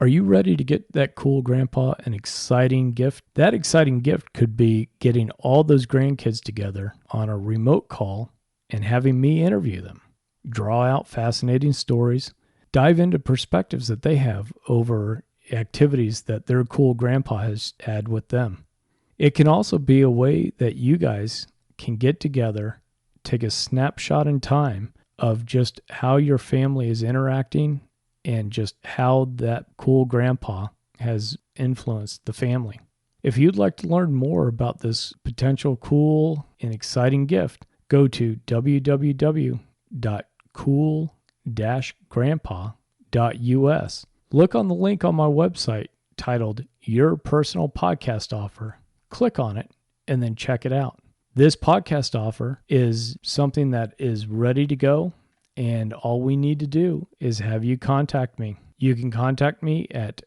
Are you ready to get that cool grandpa an exciting gift? That exciting gift could be getting all those grandkids together on a remote call and having me interview them, draw out fascinating stories, dive into perspectives that they have over activities that their cool grandpa has had with them. It can also be a way that you guys can get together, take a snapshot in time of just how your family is interacting and just how that cool grandpa has influenced the family. If you'd like to learn more about this potential cool and exciting gift, go to www.cool-grandpa.us. Look on the link on my website titled Your Personal Podcast Offer. Click on it and then check it out. This podcast offer is something that is ready to go, and all we need to do is have you contact me. You can contact me at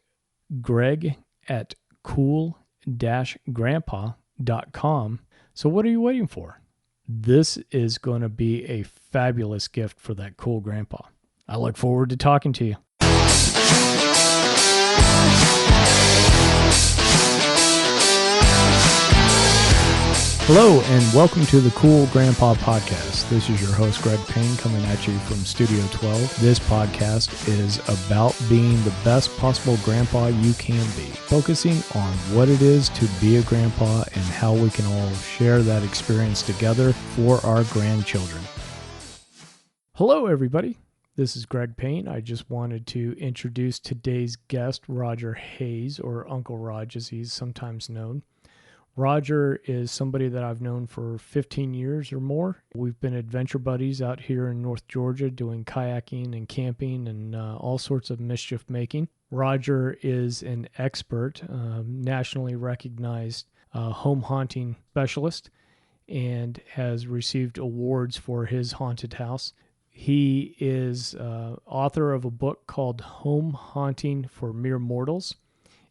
greg@cool-grandpa.com. So what are you waiting for? This is going to be a fabulous gift for that cool grandpa. I look forward to talking to you. Hello, and welcome to the Cool Grandpa Podcast. This is your host, Greg Payne, coming at you from Studio 12. This podcast is about being the best possible grandpa you can be, focusing on what it is to be a grandpa and how we can all share that experience together for our grandchildren. Hello, everybody. This is Greg Payne. I just wanted to introduce today's guest, Roger Hayes, or Uncle Raj as he's sometimes known. Roger is somebody that I've known for 15 years or more. We've been adventure buddies out here in North Georgia doing kayaking and camping and all sorts of mischief making. Roger is an expert, nationally recognized home haunting specialist, and has received awards for his haunted house. He is author of a book called Home Haunting for Mere Mortals.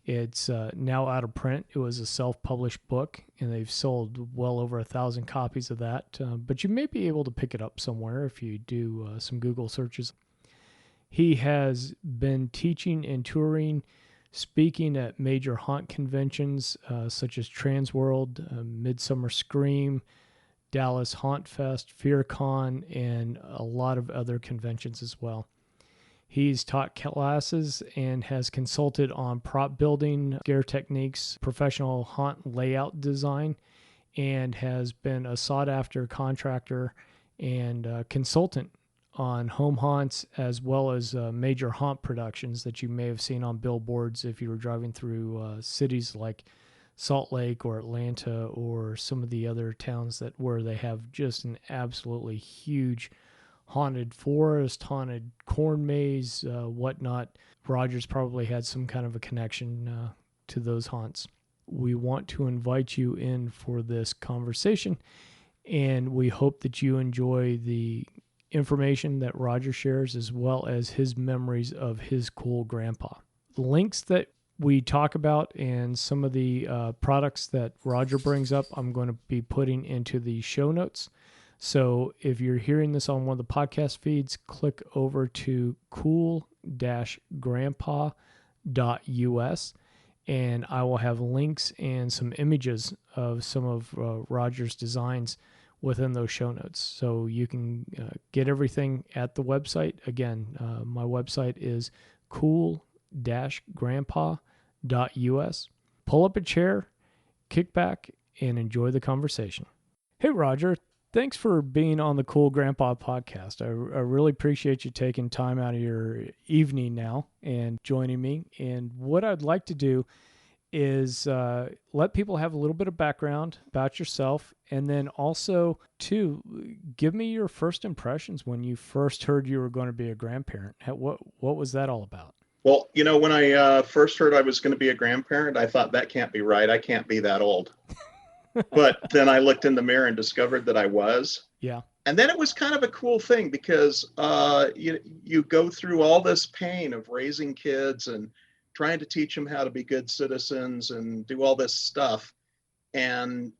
It's now out of print. It was a self-published book, and they've sold well over 1,000 copies of that. But you may be able to pick it up somewhere if you do some Google searches. He has been teaching and touring, speaking at major haunt conventions such as Transworld, Midsummer Scream, Dallas Haunt Fest, FearCon, and a lot of other conventions as well. He's taught classes and has consulted on prop building, scare techniques, professional haunt layout design, and has been a sought-after contractor and consultant on home haunts as well as major haunt productions that you may have seen on billboards if you were driving through cities like Salt Lake or Atlanta or some of the other towns where they have just an absolutely huge haunted forest, haunted corn maze, whatnot. Roger's probably had some kind of a connection to those haunts. We want to invite you in for this conversation, and we hope that you enjoy the information that Roger shares as well as his memories of his cool grandpa. The links that we talk about and some of the products that Roger brings up, I'm going to be putting into the show notes. So if you're hearing this on one of the podcast feeds, click over to cool-grandpa.us, and I will have links and some images of some of Roger's designs within those show notes. So you can get everything at the website. Again, my website is cool-grandpa.us. Pull up a chair, kick back, and enjoy the conversation. Hey, Roger. Thanks for being on the Cool Grandpa podcast. I really appreciate you taking time out of your evening now and joining me. And what I'd like to do is let people have a little bit of background about yourself, and then also, too, give me your first impressions when you first heard you were going to be a grandparent. What was that all about? Well, when I first heard I was going to be a grandparent, I thought that can't be right. I can't be that old. But then I looked in the mirror and discovered that I was. Yeah. And then it was kind of a cool thing because you go through all this pain of raising kids and trying to teach them how to be good citizens and do all this stuff. And,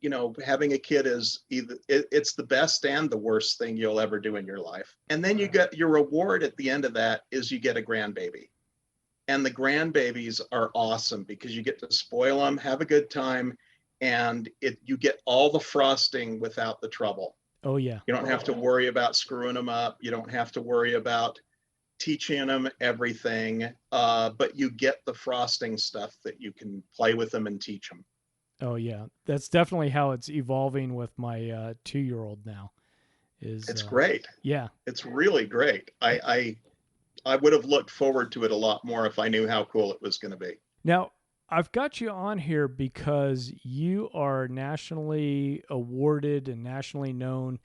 having a kid is it's the best and the worst thing you'll ever do in your life. And then you get your reward at the end of that is you get a grandbaby. And the grandbabies are awesome because you get to spoil them, have a good time, and you get all the frosting without the trouble. Oh yeah. You don't have to worry about screwing them up. You don't have to worry about teaching them everything, but you get the frosting stuff that you can play with them and teach them. Oh yeah. That's definitely how it's evolving with my 2-year-old now. It's great. Yeah. It's really great. I would have looked forward to it a lot more if I knew how cool it was going to be. Now, I've got you on here because you are nationally awarded and nationally known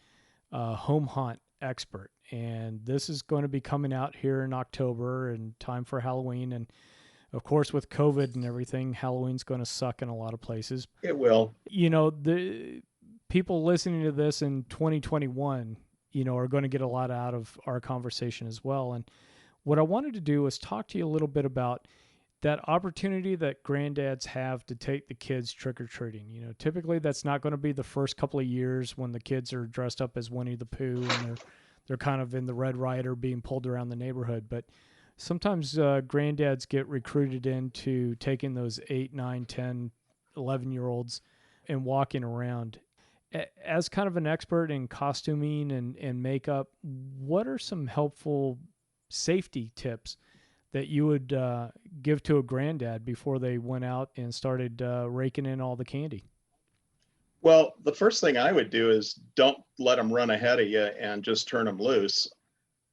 home haunt expert. And this is going to be coming out here in October in time for Halloween. And of course, with COVID and everything, Halloween's going to suck in a lot of places. It will. The people listening to this in 2021, are going to get a lot out of our conversation as well. And what I wanted to do was talk to you a little bit about that opportunity that granddads have to take the kids trick-or-treating. Typically that's not going to be the first couple of years when the kids are dressed up as Winnie the Pooh and they're kind of in the Red Rider being pulled around the neighborhood. But sometimes granddads get recruited into taking those 8, 9, 10, 11-year-olds and walking around. As kind of an expert in costuming and makeup, what are some helpful safety tips that you would give to a granddad before they went out and started raking in all the candy? Well, the first thing I would do is don't let them run ahead of you and just turn them loose.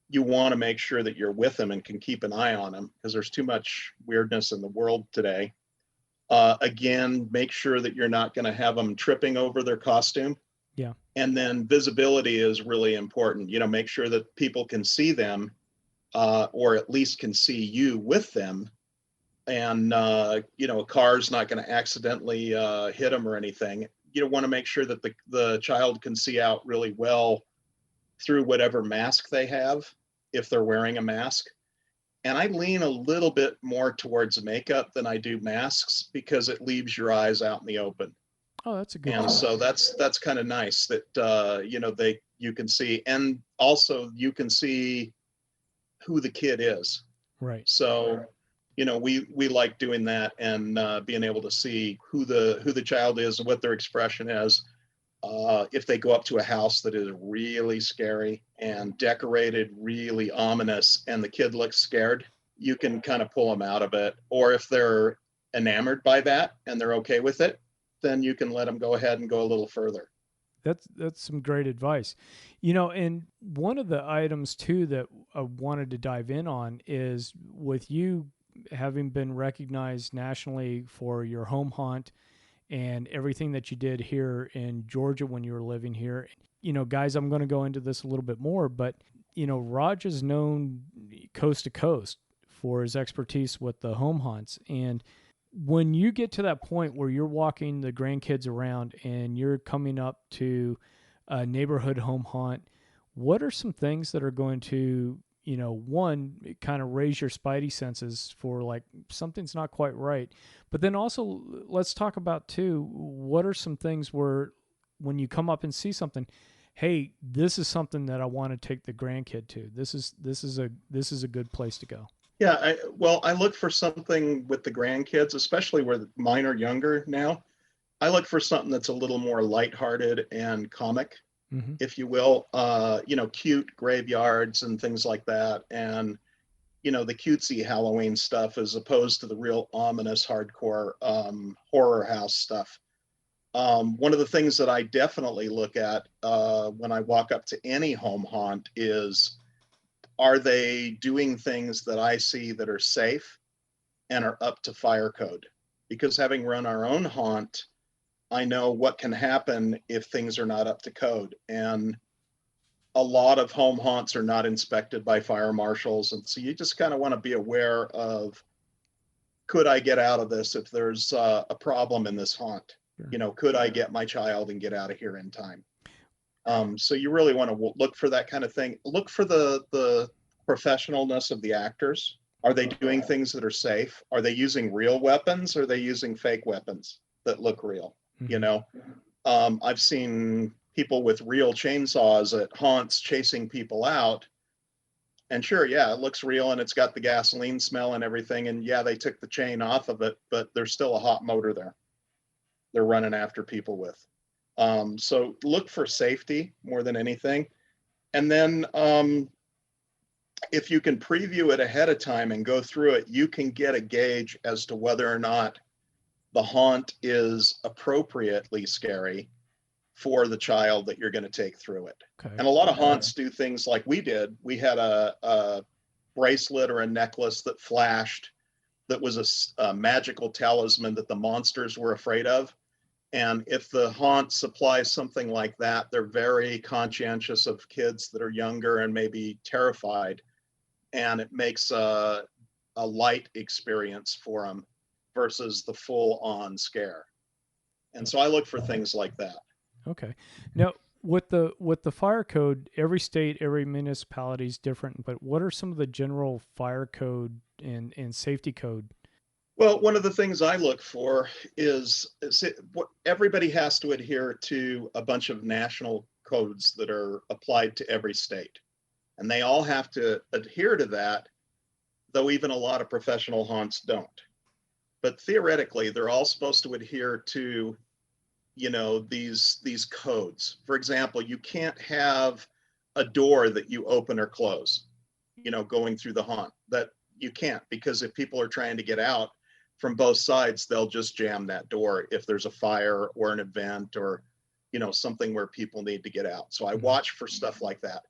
You want to make sure that you're with them and can keep an eye on them because there's too much weirdness in the world today. Again, make sure that you're not going to have them tripping over their costume. Yeah. And then visibility is really important. Make sure that people can see them or at least can see you with them. And, a car's not going to accidentally hit them or anything. You want to make sure that the child can see out really well through whatever mask they have, if they're wearing a mask. And I lean a little bit more towards makeup than I do masks because it leaves your eyes out in the open. Oh, that's a good And point. so that's kind of nice that, you can see, and also you can see who the kid is. Right. So, we like doing that and being able to see who the child is and what their expression is. If they go up to a house that is really scary and decorated really ominous and the kid looks scared, you can kind of pull them out of it. Or if they're enamored by that and they're okay with it, then you can let them go ahead and go a little further. That's some great advice. And one of the items too that I wanted to dive in on is with you having been recognized nationally for your home haunt and everything that you did here in Georgia when you were living here. Guys, I'm going to go into this a little bit more, but Raj is known coast to coast for his expertise with the home haunts. And when you get to that point where you're walking the grandkids around and you're coming up to a neighborhood home haunt, what are some things that are going to, one, kind of raise your spidey senses for like something's not quite right. But then also let's talk about too, what are some things where when you come up and see something, hey, this is something that I want to take the grandkid to. This is a good place to go. Yeah, I look for something with the grandkids, especially where mine are younger now. I look for something that's a little more lighthearted and comic, if you will. Cute graveyards and things like that, and the cutesy Halloween stuff as opposed to the real ominous, hardcore horror house stuff. One of the things that I definitely look at when I walk up to any home haunt is, are they doing things that I see that are safe and are up to fire code? Because having run our own haunt, I know what can happen if things are not up to code. And a lot of home haunts are not inspected by fire marshals. And so you just kind of want to be aware of, could I get out of this if there's a problem in this haunt? Sure. Could I get my child and get out of here in time? So you really want to look for that kind of thing. Look for the professionalness of the actors. Are they doing things that are safe? Are they using real weapons? Or are they using fake weapons that look real? I've seen people with real chainsaws at haunts chasing people out. And sure, yeah, it looks real and it's got the gasoline smell and everything. And yeah, they took the chain off of it, but there's still a hot motor there they're running after people with. So look for safety more than anything. And then if you can preview it ahead of time and go through it, you can get a gauge as to whether or not the haunt is appropriately scary for the child that you're going to take through it. Okay. And a lot of haunts do things like we did. We had a bracelet or a necklace that flashed that was a magical talisman that the monsters were afraid of. And if the haunt supplies something like that, they're very conscientious of kids that are younger and maybe terrified. And it makes a light experience for them versus the full on scare. And so I look for things like that. Okay. Now, with the fire code, every state, every municipality is different, but what are some of the general fire code and safety code? Well, one of the things I look for is what everybody has to adhere to a bunch of national codes that are applied to every state. And they all have to adhere to that, though even a lot of professional haunts don't. But theoretically, they're all supposed to adhere to, these codes. For example, you can't have a door that you open or close, going through the haunt. That you can't, because if people are trying to get out from both sides, they'll just jam that door if there's a fire or an event or, something where people need to get out. So I watch for stuff like that.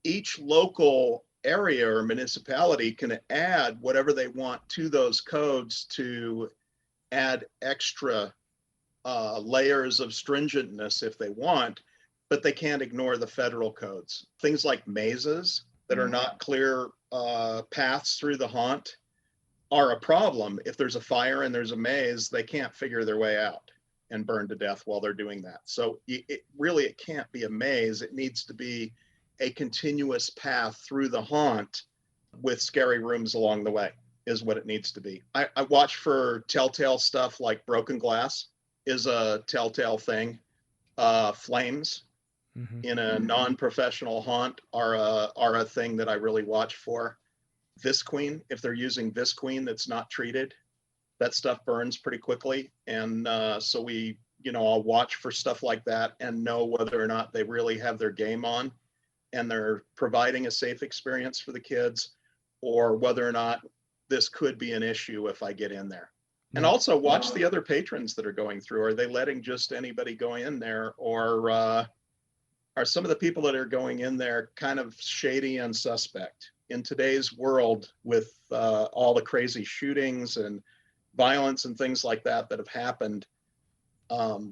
Each local area or municipality can add whatever they want to those codes to add extra layers of stringentness if they want, but they can't ignore the federal codes. Things like mazes that are not clear paths through the haunt are a problem. If there's a fire and there's a maze, they can't figure their way out and burn to death while they're doing that. So it can't be a maze. It needs to be a continuous path through the haunt with scary rooms along the way is what it needs to be. I watch for telltale stuff like broken glass is a telltale thing. Flames in a non-professional haunt are a thing that I really watch for. Visqueen, if they're using Visqueen that's not treated, that stuff burns pretty quickly. And so I'll watch for stuff like that and know whether or not they really have their game on and they're providing a safe experience for the kids, or whether or not this could be an issue if I get in there. And also watch the other patrons that are going through. Are they letting just anybody go in there, or are some of the people that are going in there kind of shady and suspect? In today's world, with all the crazy shootings and violence and things like that have happened,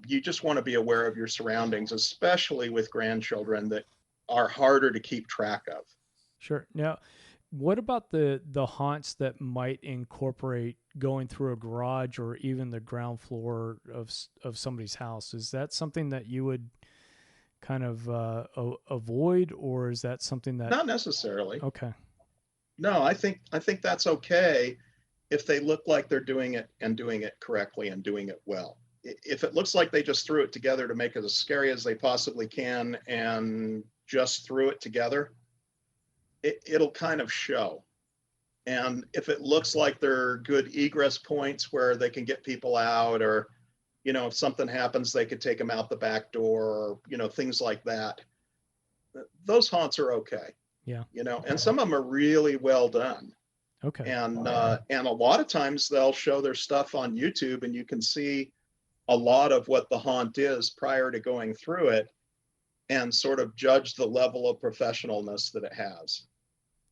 you just want to be aware of your surroundings, especially with grandchildren that are harder to keep track of. Sure. Now, what about the haunts that might incorporate going through a garage or even the ground floor of somebody's house? Is that something that you would kind of avoid, or is that something that... Not necessarily. Okay. No, I think that's okay if they look like they're doing it and doing it correctly and doing it well. If it looks like they just threw it together to make it as scary as they possibly can and just threw it together, it'll kind of show. And if it looks like they're good egress points where they can get people out, or, if something happens, they could take them out the back door, or, things like that, those haunts are okay. Yeah. And some of them are really well done. Okay. And a lot of times they'll show their stuff on YouTube and you can see a lot of what the haunt is prior to going through it and sort of judge the level of professionalness that it has.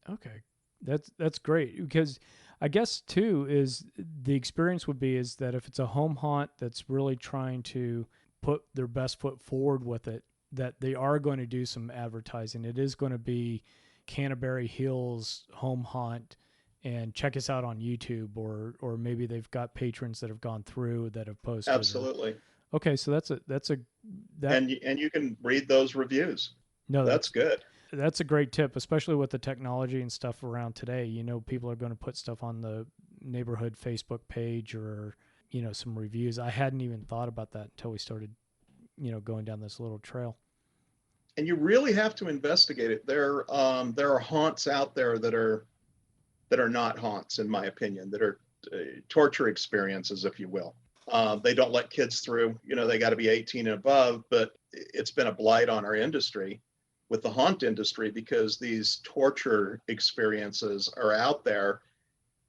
Okay. That's great, because I guess too is the experience would be is that if it's a home haunt that's really trying to put their best foot forward with it, that they are going to do some advertising. It is going to be Canterbury Hills home haunt, and check us out on YouTube, or maybe they've got patrons that have gone through that have posted. Absolutely. Okay, so that's a and you can read those reviews. No, that's good. That's a great tip, especially with the technology and stuff around today. People are going to put stuff on the neighborhood Facebook page, or some reviews. I hadn't even thought about that until we started going down this little trail. And you really have to investigate it. There are haunts out there that are not haunts, in my opinion, that are torture experiences, if you will. They don't let kids through. You know, they got to be 18 and above, but it's been a blight on our industry with the haunt industry because these torture experiences are out there,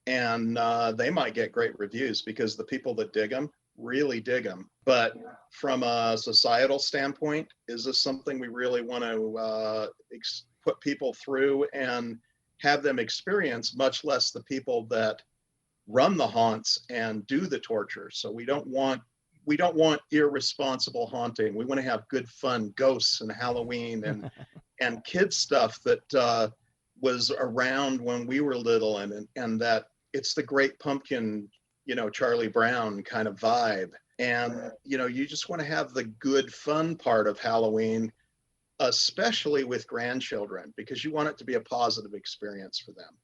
and they might get great reviews because the people that dig them really dig them. But from a societal standpoint, is this something we really want to put people through and have them experience, much less the people that run the haunts and do the torture? So we don't want irresponsible haunting. We want to have good fun, ghosts and Halloween and kids stuff that was around when we were little, and that it's the Great Pumpkin, Charlie Brown kind of vibe. And you just want to have the good fun part of Halloween, especially with grandchildren, because you want it to be a positive experience for them.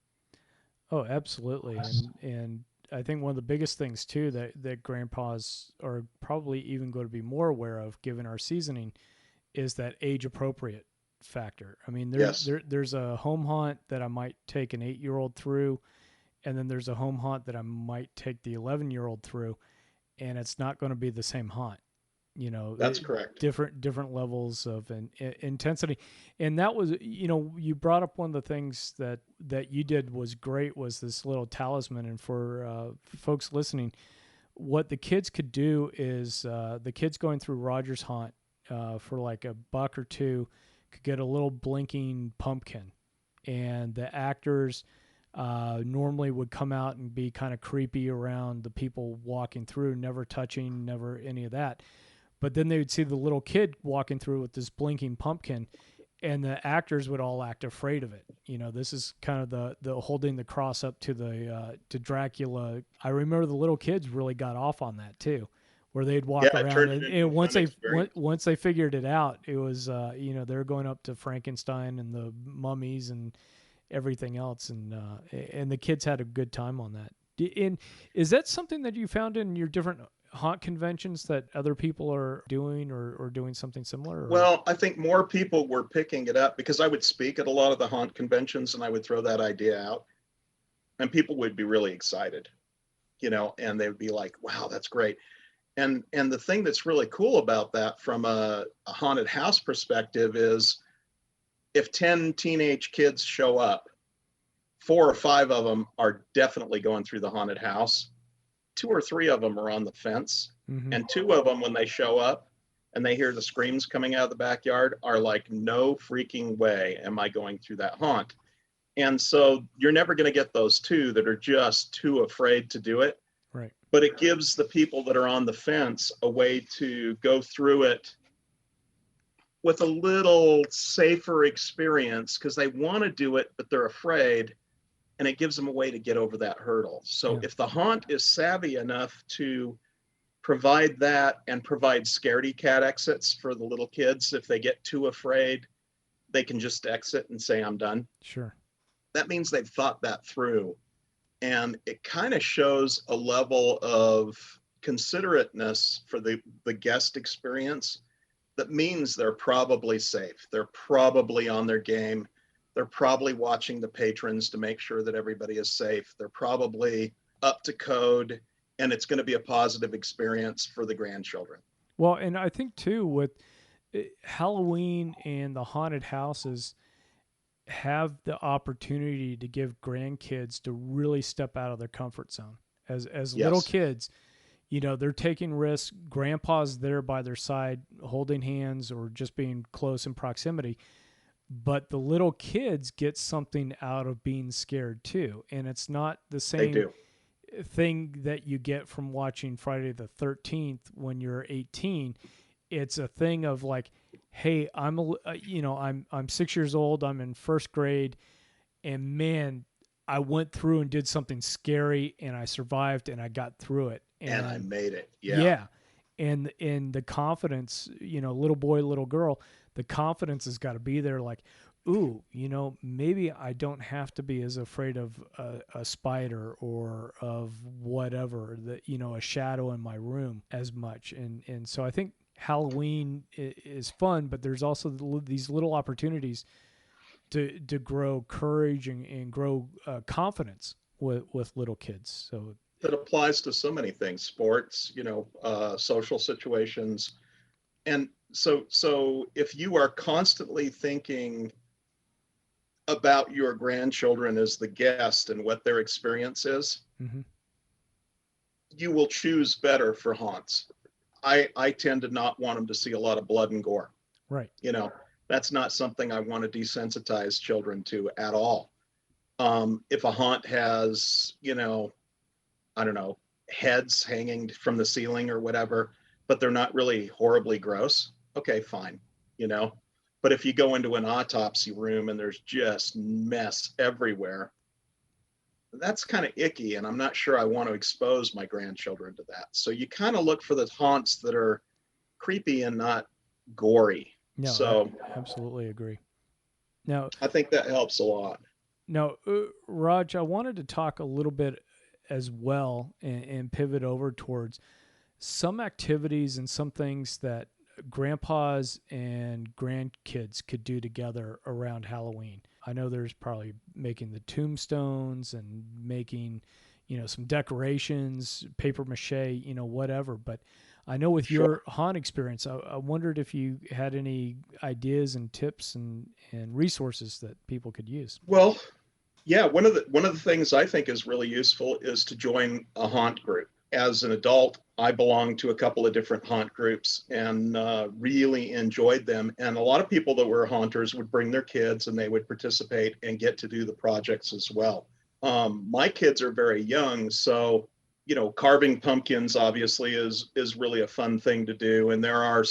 Oh, absolutely. And I think one of the biggest things too that grandpas are probably even going to be more aware of given our seasoning is that age appropriate factor. I mean, Yes, there's a home haunt that I might take an 8-year-old through, and then there's a home haunt that I might take the 11-year-old through, and it's not going to be the same haunt. You know, that's correct. different levels of intensity. And that was, you brought up one of the things that you did was great, was this little talisman. And for folks listening, what the kids could do is the kids going through Roger's haunt for like $1 or $2 could get a little blinking pumpkin, and the actors normally would come out and be kind of creepy around the people walking through, never touching, never any of that. But then they would see the little kid walking through with this blinking pumpkin, and the actors would all act afraid of it. This is kind of the holding the cross up to the to Dracula. I remember the little kids really got off on that too, where they'd Yeah, walk it around, turned it and, into a once fun they experience. once they figured it out, it was they're going up to Frankenstein and the mummies and everything else, and the kids had a good time on that. And is that something that you found in your different haunt conventions that other people are doing, or doing something similar? Or? Well, I think more people were picking it up because I would speak at a lot of the haunt conventions and I would throw that idea out, and people would be really excited, and they would be like, wow, that's great. And the thing that's really cool about that from a haunted house perspective is if 10 teenage kids show up, 4 or 5 of them are definitely going through the haunted house. 2 or 3 of them are on the fence. Mm-hmm. And 2 of them, when they show up and they hear the screams coming out of the backyard, are like, no freaking way am I going through that haunt. And so you're never going to get those 2 that are just too afraid to do it. Right. But it gives the people that are on the fence a way to go through it with a little safer experience because they want to do it, but they're afraid. And it gives them a way to get over that hurdle. So Yeah. if the haunt is savvy enough to provide that and provide scaredy cat exits for the little kids, if they get too afraid, they can just exit and say, I'm done. Sure. That means they've thought that through. And it kind of shows a level of considerateness for the guest experience that means they're probably safe. They're probably on their game. They're probably watching the patrons to make sure that everybody is safe. They're probably up to code, and it's going to be a positive experience for the grandchildren. Well, and I think too with Halloween and the haunted houses have the opportunity to give grandkids to really step out of their comfort zone. As little Yes, kids, they're taking risks. Grandpa's there by their side, holding hands or just being close in proximity. But the little kids get something out of being scared too. And it's not the they same do. thing that you get from watching Friday the 13th when you're 18. It's a thing of like, hey, I'm 6 years old, I'm in first grade, and man, I went through and did something scary and I survived and I got through it. And I And made it. Yeah. yeah, and the confidence, little boy, little girl, the confidence has got to be there. Like, ooh, maybe I don't have to be as afraid of a spider or of whatever, that a shadow in my room as much. And so I think Halloween is fun, but there's also these little opportunities to grow courage and grow confidence with little kids. So That applies to so many things, sports, social situations. And so if you are constantly thinking about your grandchildren as the guest and what their experience is, mm-hmm. you will choose better for haunts. I tend to not want them to see a lot of blood and gore. Right. That's not something I want to desensitize children to at all. If a haunt has, I don't know, heads hanging from the ceiling or whatever, but they're not really horribly gross, okay, fine, you know. But if you go into an autopsy room and there's just mess everywhere, that's kind of icky, and I'm not sure I want to expose my grandchildren to that. So you kind of look for the haunts that are creepy and not gory. No, So absolutely agree. Now, I think that helps a lot. now, Raj, I wanted to talk a little bit as well and pivot over towards some activities and some things that grandpas and grandkids could do together around Halloween. I know there's probably making the tombstones and making, some decorations, paper mache, whatever. But I know with Sure. your haunt experience, I wondered if you had any ideas and tips and resources that people could use. Well, yeah, one of the things I think is really useful is to join a haunt group. As an adult, I belonged to a couple of different haunt groups and really enjoyed them. And a lot of people that were haunters would bring their kids and they would participate and get to do the projects as well. My kids are very young, so carving pumpkins obviously is really a fun thing to do. And there are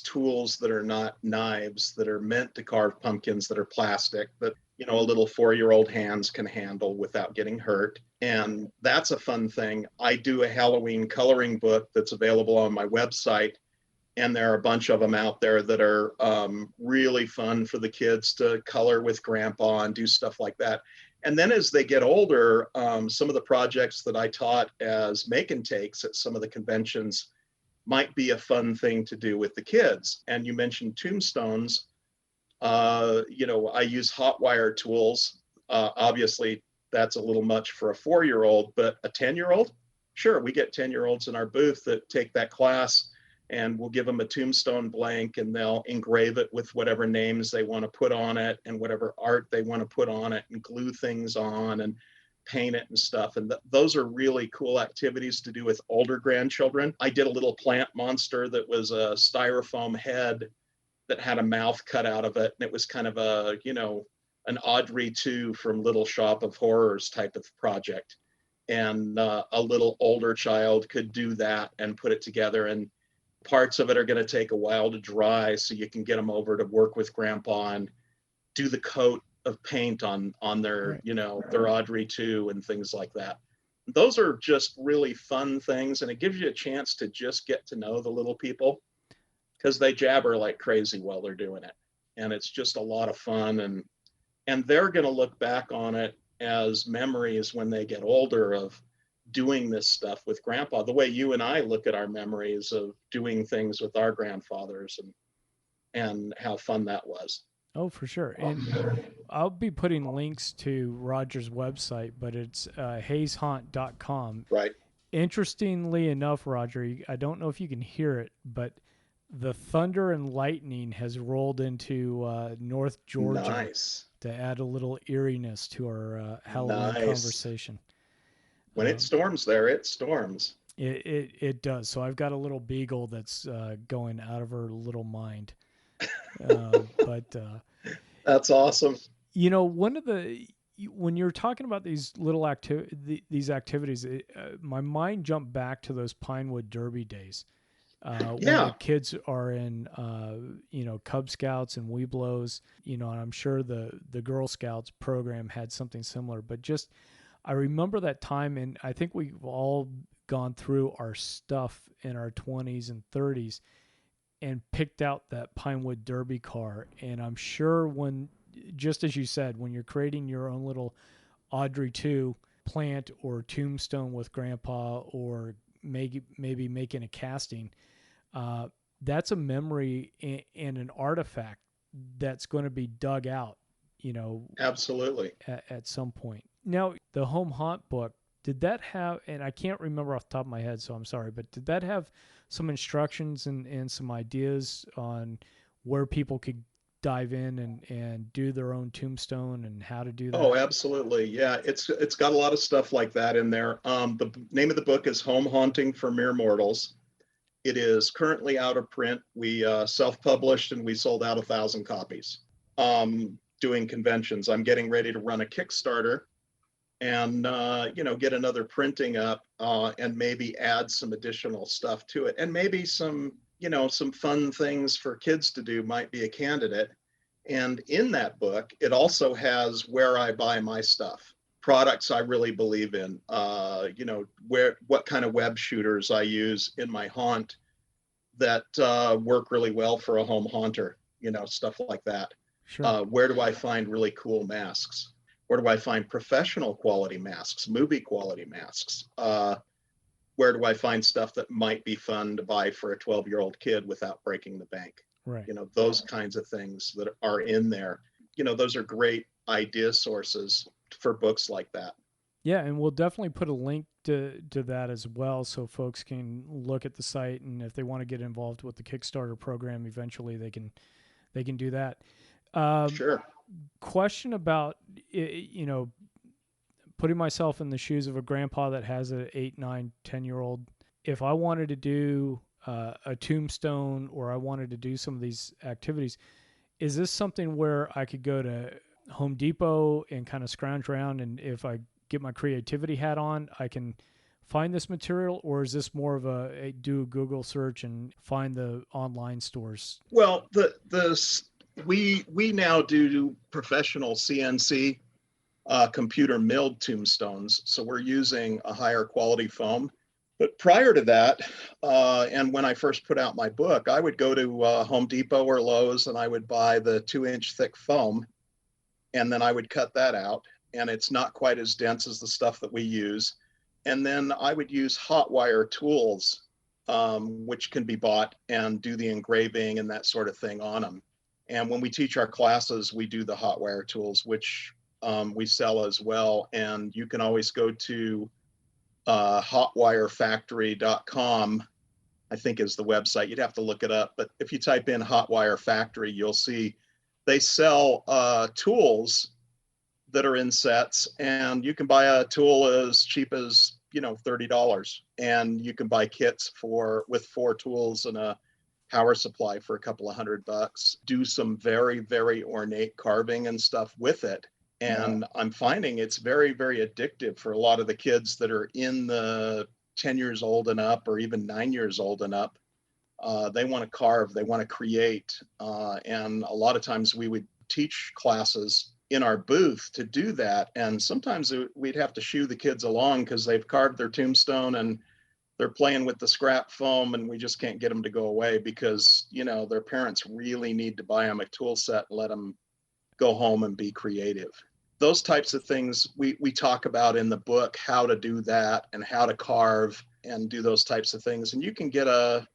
tools that are not knives that are meant to carve pumpkins that are plastic that a little 4-year-old hands can handle without getting hurt. And that's a fun thing. I do a Halloween coloring book that's available on my website. And there are a bunch of them out there that are really fun for the kids to color with grandpa and do stuff like that. And then as they get older, some of the projects that I taught as make and takes at some of the conventions might be a fun thing to do with the kids. And you mentioned tombstones. I use hot wire tools. Obviously, that's a little much for a 4-year-old, but a 10-year-old, sure, we get 10-year-olds in our booth that take that class, and we'll give them a tombstone blank and they'll engrave it with whatever names they want to put on it and whatever art they want to put on it and glue things on and paint it and stuff. And those are really cool activities to do with older grandchildren. I did a little plant monster that was a styrofoam head that had a mouth cut out of it. And it was kind of an Audrey 2 from Little Shop of Horrors type of project. And a little older child could do that and put it together. And parts of it are going to take a while to dry, so you can get them over to work with grandpa and do the coat of paint on their, Right. their Audrey 2 and things like that. Those are just really fun things. And it gives you a chance to just get to know the little people, because they jabber like crazy while they're doing it. And it's just a lot of fun. And they're going to look back on it as memories when they get older of doing this stuff with grandpa, the way you and I look at our memories of doing things with our grandfathers and how fun that was. Oh, for sure. And I'll be putting links to Roger's website, but it's hayeshaunt.com. Right. Interestingly enough, Roger, I don't know if you can hear it, but the thunder and lightning has rolled into North Georgia Nice. to add a little eeriness to our Halloween Nice. conversation. When it storms there, it storms. It does. So I've got a little beagle that's going out of her little mind. But That's awesome. one of the when you're talking about these little these activities, my mind jumped back to those Pinewood Derby days. When the Yeah. kids are in, Cub Scouts and Weeblos, and I'm sure the Girl Scouts program had something similar. But just, I remember that time, and I think we've all gone through our stuff in our 20s and 30s and picked out that Pinewood Derby car. And I'm sure just as you said, when you're creating your own little Audrey 2 plant or tombstone with grandpa, or maybe making a casting, that's a memory and an artifact that's going to be dug out, you know, Absolutely. at some point. Now, the home haunt book, did that have, and I can't remember off the top of my head, so I'm sorry, but did that have some instructions and some ideas on where people could dive in and do their own tombstone and how to do Oh, that? absolutely. Yeah, it's got a lot of stuff like that in there. The name of the book is Home Haunting for Mere Mortals. It is currently out of print. We self-published and we sold out 1,000 copies. Doing conventions. I'm getting ready to run a Kickstarter and get another printing up and maybe add some additional stuff to it, and maybe some fun things for kids to do might be a candidate. And in that book, it also has where I buy my stuff, products I really believe in, what kind of web shooters I use in my haunt that work really well for a home haunter, stuff like that. Sure. Where do I find really cool masks? Where do I find professional quality masks, movie quality masks? Where do I find stuff that might be fun to buy for a 12-year-old kid without breaking the bank? Right. Those kinds of things that are in there. Those are great idea sources for books like that. Yeah, and we'll definitely put a link to that as well so folks can look at the site, and if they want to get involved with the Kickstarter program eventually they can do that. Sure. Question about putting myself in the shoes of a grandpa that has a 8, 9, 10-year old. If I wanted to do a tombstone or I wanted to do some of these activities, is this something where I could go to Home Depot and kind of scrounge around, and if I get my creativity hat on, I can find this material, or is this more of do a Google search and find the online stores? Well, we now do professional CNC computer milled tombstones, so we're using a higher quality foam. But prior to that, and when I first put out my book, I would go to Home Depot or Lowe's and I would buy the 2-inch thick foam, and then I would cut that out, and it's not quite as dense as the stuff that we use. And then I would use hot wire tools, which can be bought, and do the engraving and that sort of thing on them. And when we teach our classes, we do the hot wire tools, which we sell as well. And you can always go to hotwirefactory.com, I think is the website. You'd have to look it up. But if you type in Hotwire Factory, you'll see they sell tools that are in sets, and you can buy a tool as cheap as $30, and you can buy kits with 4 tools and a power supply for a couple of $100. Do some very, very ornate carving and stuff with it. And I'm finding it's very, very addictive for a lot of the kids that are in the 10 years old and up, or even 9 years old and up. They want to carve, they want to create. And a lot of times we would teach classes in our booth to do that. And sometimes we'd have to shoo the kids along because they've carved their tombstone and they're playing with the scrap foam, and we just can't get them to go away because, their parents really need to buy them a tool set and let them go home and be creative. Those types of things we talk about in the book, how to do that and how to carve and do those types of things. And you can get a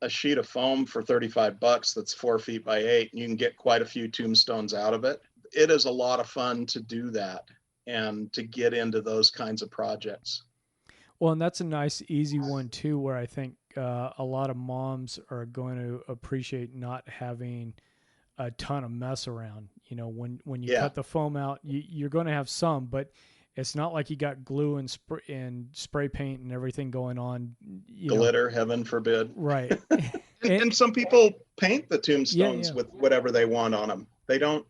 sheet of foam for $35 that's 4 feet by 8, and you can get quite a few tombstones out of it. It is a lot of fun to do that and to get into those kinds of projects. Well, and that's a nice, easy one too, where I think a lot of moms are going to appreciate not having a ton of mess around. When you cut the foam out, you're going to have some, but it's not like you got glue and spray paint and everything going on. Glitter, heaven forbid. Right. and some people paint the tombstones with whatever they want on them. They don't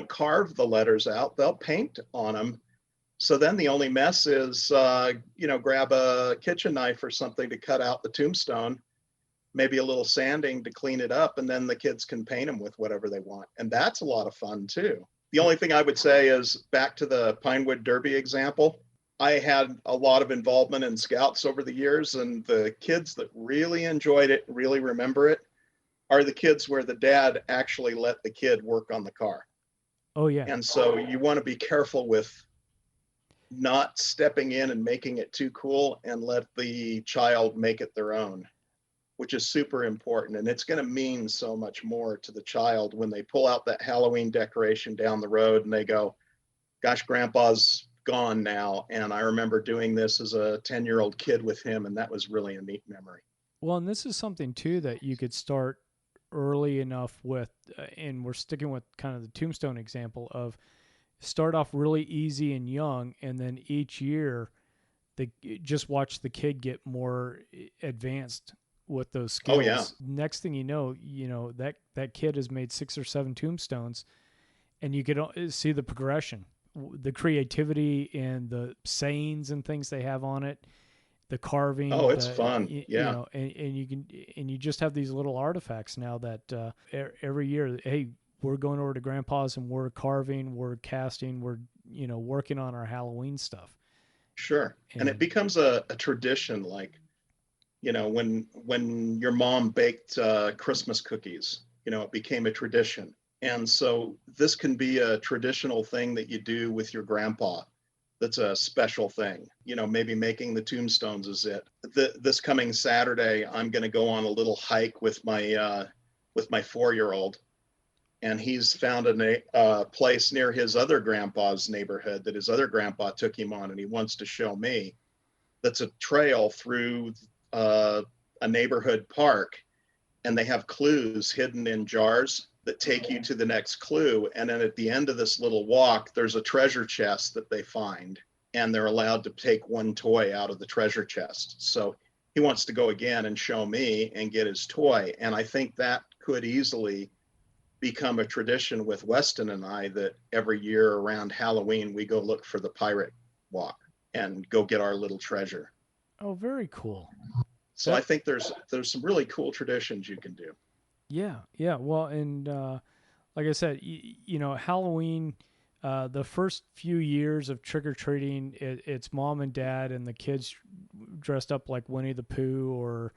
carve the letters out. They'll paint on them. So then the only mess is, grab a kitchen knife or something to cut out the tombstone, maybe a little sanding to clean it up, and then the kids can paint them with whatever they want. And that's a lot of fun too. The only thing I would say is, back to the Pinewood Derby example, I had a lot of involvement in Scouts over the years, and the kids that really enjoyed it, really remember it, are the kids where the dad actually let the kid work on the car. Oh yeah. And so you want to be careful with not stepping in and making it too cool, and let the child make it their own. which is super important. And it's going to mean so much more to the child when they pull out that Halloween decoration down the road and they go, gosh, grandpa's gone now. And I remember doing this as a 10-year-old kid with him. And that was really a neat memory. Well, and this is something too that you could start early enough with, and we're sticking with kind of the tombstone example of start off really easy and young, and then each year they just watch the kid get more advanced with those Oh, yeah. skills. Next thing you know that kid has made 6 or 7 tombstones, and you could see the progression, the creativity and the sayings and things they have on it, the carving. Oh, it's fun. You Yeah, know, and you can, and you just have these little artifacts now that every year, hey, we're going over to grandpa's and we're carving, we're casting, we're working on our Halloween stuff. sure. And it And becomes a tradition, like, when your mom baked Christmas cookies, it became a tradition. And so this can be a traditional thing that you do with your grandpa. That's a special thing. Maybe making the tombstones is it. This coming Saturday, I'm going to go on a little hike with my 4-year-old, and he's found a place near his other grandpa's neighborhood that his other grandpa took him on, and he wants to show me. That's a trail through uh, a neighborhood park, and they have clues hidden in jars that take you to the next clue. And then at the end of this little walk, there's a treasure chest that they find, and they're allowed to take one toy out of the treasure chest. So he wants to go again and show me and get his toy. And I think that could easily become a tradition with Weston and I, that every year around Halloween, we go look for the pirate walk and go get our little treasure. oh, very cool. So I That think there's some really cool traditions you can do. Yeah, yeah. Well, and like I said, Halloween. The first few years of trick or treating, it's mom and dad and the kids dressed up like Winnie the Pooh or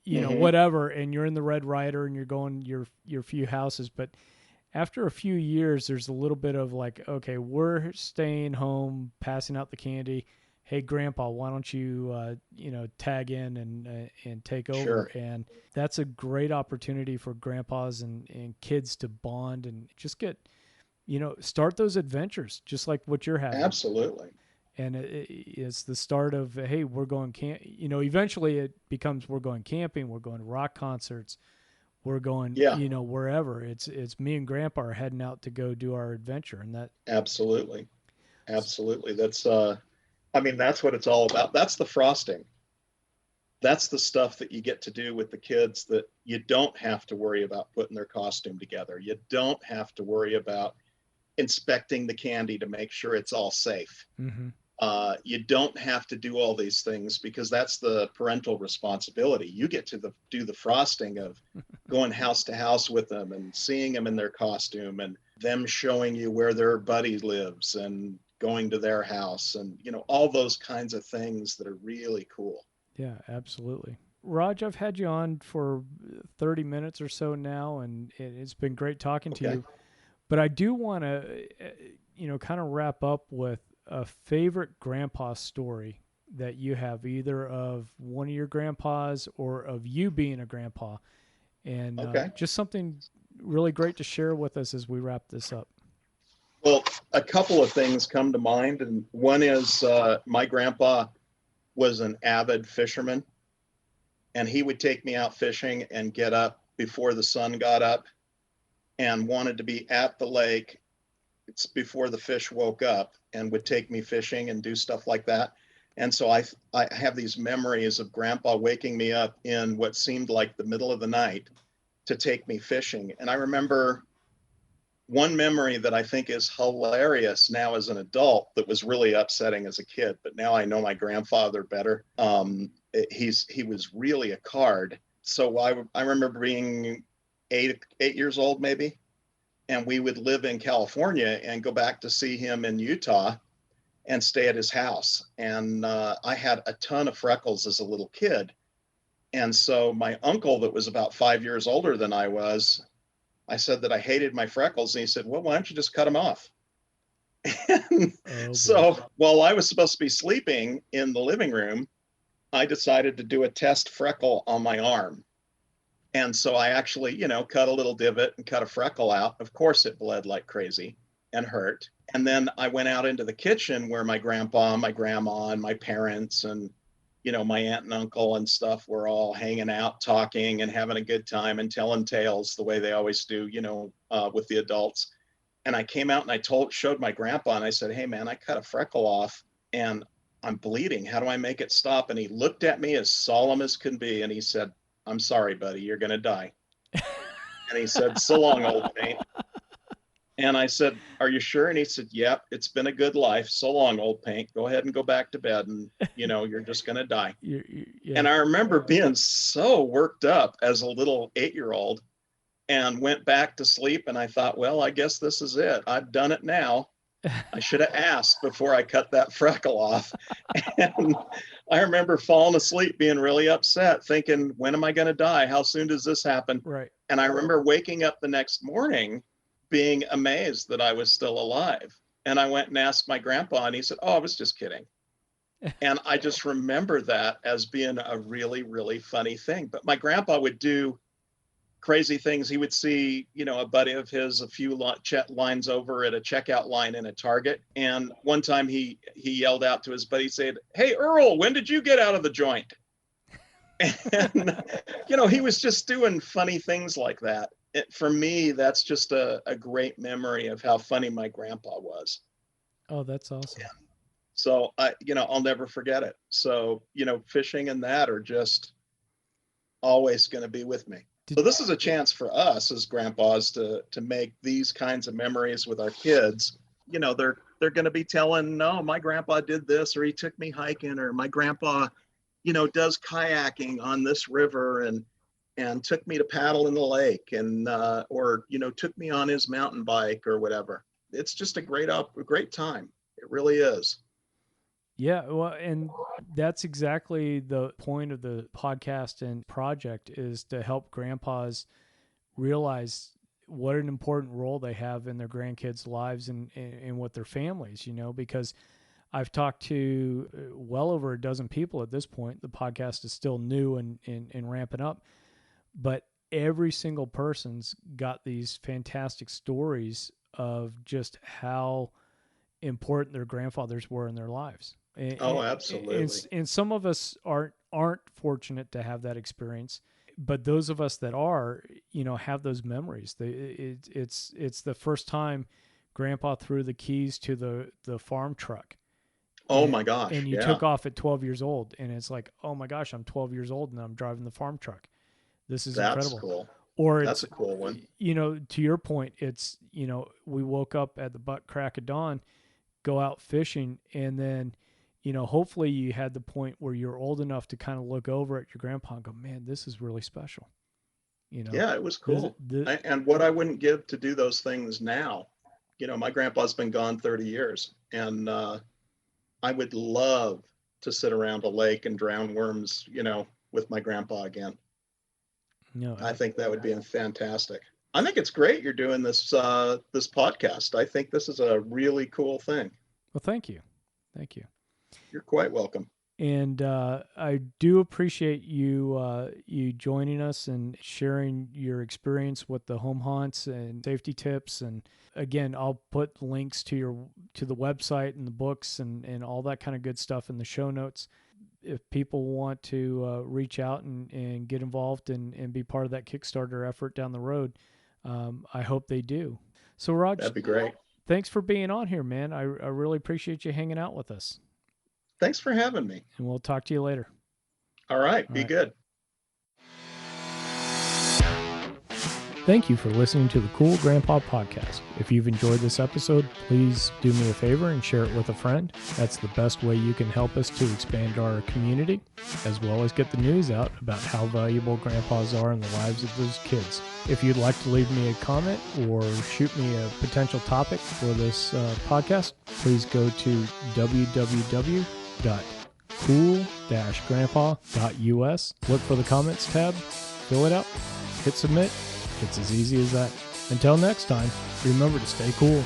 Mm-hmm. whatever, and you're in the Red Rider and you're going your few houses. But after a few years, there's a little bit of like, okay, we're staying home, passing out the candy. Hey, Grandpa, why don't you, tag in and take over? Sure. And that's a great opportunity for grandpas and kids to bond and just get, start those adventures, just like what you're having. Absolutely. And it's the start of, hey, we're going eventually it becomes we're going camping, we're going to rock concerts, we're going, Yeah, wherever. It's me and Grandpa are heading out to go do our adventure, and that. absolutely. Absolutely. That's what it's all about. That's the frosting. That's the stuff that you get to do with the kids, that you don't have to worry about putting their costume together. You don't have to worry about inspecting the candy to make sure it's all safe. Mm-hmm. You don't have to do all these things because that's the parental responsibility. You get to do the frosting of going house to house with them and seeing them in their costume and them showing you where their buddy lives and going to their house, and all those kinds of things that are really cool. Yeah, absolutely. Raj, I've had you on for 30 minutes or so now, and it's been great talking to Okay. you. But I do want to, kind of wrap up with a favorite grandpa story that you have, either of one of your grandpas or of you being a grandpa, and Okay. just something really great to share with us as we wrap this up. Well, a couple of things come to mind, and one is my grandpa was an avid fisherman, and he would take me out fishing and get up before the sun got up and wanted to be at the lake. It's before the fish woke up, and would take me fishing and do stuff like that. And so I have these memories of grandpa waking me up in what seemed like the middle of the night to take me fishing. And I remember one memory that I think is hilarious now as an adult that was really upsetting as a kid, but now I know my grandfather better. He was really a card. So I remember being 8 years old maybe, and we would live in California and go back to see him in Utah and stay at his house. And I had a ton of freckles as a little kid. And so my uncle, that was about 5 years older than I said that I hated my freckles. And he said, well, why don't you just cut them off? And Oh boy. so while I was supposed to be sleeping in the living room, I decided to do a test freckle on my arm. And so I actually, cut a little divot and cut a freckle out. Of course, it bled like crazy and hurt. And then I went out into the kitchen where my grandpa, my grandma, and my parents and, my aunt and uncle and stuff were all hanging out, talking and having a good time and telling tales the way they always do, with the adults. And I came out and showed my grandpa and I said, "Hey man, I cut a freckle off and I'm bleeding. How do I make it stop?" And he looked at me as solemn as can be. And he said, "I'm sorry, buddy, you're going to die." And he said, "So long, old paint." And I said, "Are you sure?" And he said, "Yep, it's been a good life. So long, old paint. Go ahead and go back to bed. And, you're just going to die." Yeah. And I remember being so worked up as a little 8-year-old and went back to sleep. And I thought, well, I guess this is it. I've done it now. I should have asked before I cut that freckle off. And I remember falling asleep being really upset, thinking, when am I going to die? How soon does this happen? Right. And I remember waking up the next morning being amazed that I was still alive. And I went and asked my grandpa, and he said, "Oh, I was just kidding." And I just remember that as being a really, really funny thing. But my grandpa would do crazy things. He would see, a buddy of his a few lines over at a checkout line in a Target. And one time he yelled out to his buddy, said, "Hey, Earl, when did you get out of the joint?" And, he was just doing funny things like that. For me, that's just a great memory of how funny my grandpa was. Oh, that's awesome. Yeah. So I'll never forget it. So, fishing and that are just always going to be with me. So this is a chance for us as grandpas to make these kinds of memories with our kids. They're going to be telling, "No, my grandpa did this," or "He took me hiking," or "My grandpa, does kayaking on this river and took me to paddle in the lake and or took me on his mountain bike," or whatever. It's just a great time. It really is. Yeah, well, and that's exactly the point of the podcast and project, is to help grandpas realize what an important role they have in their grandkids' lives and with their families, because I've talked to well over a dozen people at this point. The podcast is still new and ramping up, but every single person's got these fantastic stories of just how important their grandfathers were in their lives. Oh, absolutely. And some of us aren't fortunate to have that experience, but those of us that are, have those memories. It's the first time Grandpa threw the keys to the farm truck. Oh my gosh! And you took off at 12 years old, and it's like, oh my gosh, I'm 12 years old and I'm driving the farm truck. This is incredible. That's cool. Or that's a cool one. To your point, it's we woke up at the butt crack of dawn, go out fishing, and then hopefully you had the point where you're old enough to kind of look over at your grandpa and go, "Man, this is really special." Yeah, it was cool. And what I wouldn't give to do those things now. My grandpa's been gone 30 years, and I would love to sit around a lake and drown worms, with my grandpa again. No, I think that would be fantastic. I think it's great you're doing this this podcast. I think this is a really cool thing. Well, thank you. You're quite welcome. And I do appreciate you joining us and sharing your experience with the home haunts and safety tips. And again, I'll put links to the website and the books and all that kind of good stuff in the show notes. If people want to reach out and get involved and be part of that Kickstarter effort down the road, I hope they do. So, Raj, that'd be great. Thanks for being on here, man. I really appreciate you hanging out with us. Thanks for having me. And we'll talk to you later. All right. Be good. Thank you for listening to the Cool Grandpa Podcast. If you've enjoyed this episode, please do me a favor and share it with a friend. That's the best way you can help us to expand our community, as well as get the news out about how valuable grandpas are in the lives of those kids. If you'd like to leave me a comment or shoot me a potential topic for this podcast, please go to www.cool-grandpa.us. Look for the comments tab, fill it out, hit submit. It's as easy as that. Until next time, remember to stay cool.